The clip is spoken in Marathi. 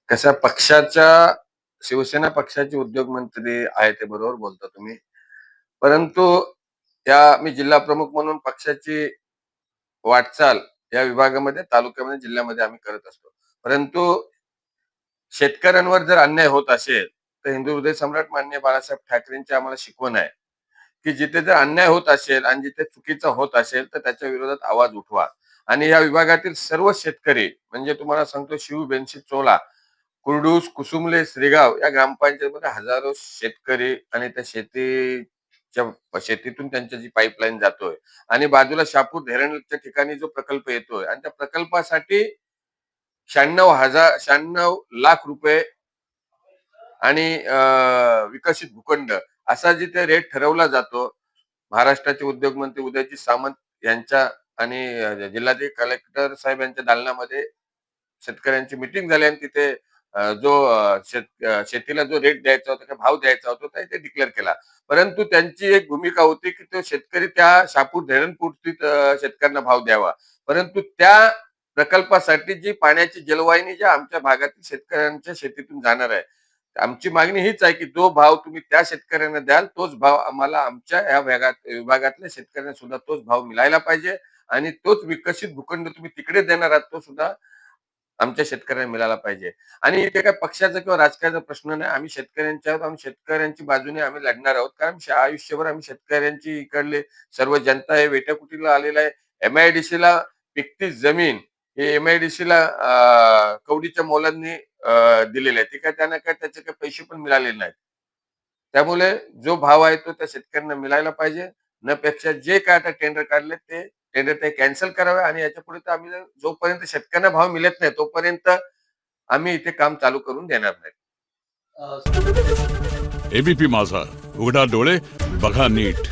कशा पक्षाच्या शिवसेना पक्षाचे उद्योगमंत्री आहे ते बरोबर बोलता तुम्ही. परंतु मी जिल्हा प्रमुख म्हणून पक्षाची वाटचाल या विभागामध्ये, तालुक्यामध्ये, जिल्ह्यामध्ये आम्ही करत असतो. परंतु शेतकऱ्यांवर जर अन्याय होत असेल, तर हिंदू हृदय सम्राट माननीय बाळासाहेब ठाकरेंची आम्हाला शिकवण आहे, की जिथे जर अन्याय होत असेल आणि जिथे चुकीचं होत असेल, तर त्याच्या विरोधात आवाज उठवा. आणि या विभागातील सर्व शेतकरी म्हणजे तुम्हाला सांगतो शिव, बेनशी, चोला, कुर्डूस, कुसुमले, श्रीगाव या ग्रामपंचायतमध्ये हजारो शेतकरी आणि त्या शेतीतून त्यांची जी पाईपलाईन जातोय आणि बाजूला शापूर धरणच्या ठिकाणी जो प्रकल्प येतोय आणि त्या प्रकल्पासाठी 96 लाख रुपये आणि विकसित भूखंड असा जिथे रेट ठरवला जातो. महाराष्ट्राचे उद्योगमंत्री उदयजी सामंत यांच्या आणि जिल्हाधिकारी कलेक्टर साहेब यांच्या दालनामध्ये शेतकऱ्यांची मीटिंग झाली आणि तिथे शेतीला जो रेट द्यायचा होता किंवा भाव द्यायचा होता ते डिक्लेअर केला. परंतु त्यांची एक भूमिका होती की तो शेतकरी त्या शापूर धरणपुरतीच शेतकऱ्यांना भाव द्यावा. परंतु त्या प्रकल्पासाठी जी पाण्याची जलवाहिनी ज्या आमच्या भागातील शेतकऱ्यांच्या शेतीतून जाणार आहे, आमची मागणी हीच आहे की जो भाव तुम्ही त्या शेतकऱ्यांना द्याल तोच भाव आम्हाला आमच्या या विभागातल्या शेतकऱ्यांना सुद्धा तोच भाव मिळायला पाहिजे आणि तोच विकसित भूखंड तुम्ही तिकडे देणार आहात तो सुद्धा आमच्या शेतकऱ्यांना मिळाला पाहिजे. आणि इथे काही पक्षाचा किंवा राजकारणाचा प्रश्न नाही. आम्ही शेतकऱ्यांचे आहोत. आम्ही शेतकऱ्यांची बाजूने आम्ही लढणार आहोत. कारण आयुष्यभर आम्ही शेतकऱ्यांची इकडले सर्व जनता आहे वेट्याकुटीला आलेला आहे. एमआयडीसीला पिकती जमीन हे एमआयडीसीला कवडीच्या मोलांनी दिलेले आहे. ते काय त्यांना काय त्याचे काही पैसे पण मिळालेले नाहीत. त्यामुळे जो भाव आहे तो त्या शेतकऱ्यांना मिळायला पाहिजे. न पेक्षा जे काय आता टेंडर काढले ते टेंडर ते कॅन्सल करावे आणि याच्यापुढे तर आम्ही जोपर्यंत शेतकऱ्यांना भाव मिळत नाही तोपर्यंत आम्ही इथे काम चालू करून देणार नाही. एबीपी माझा, उघडा डोळे बघा नीट.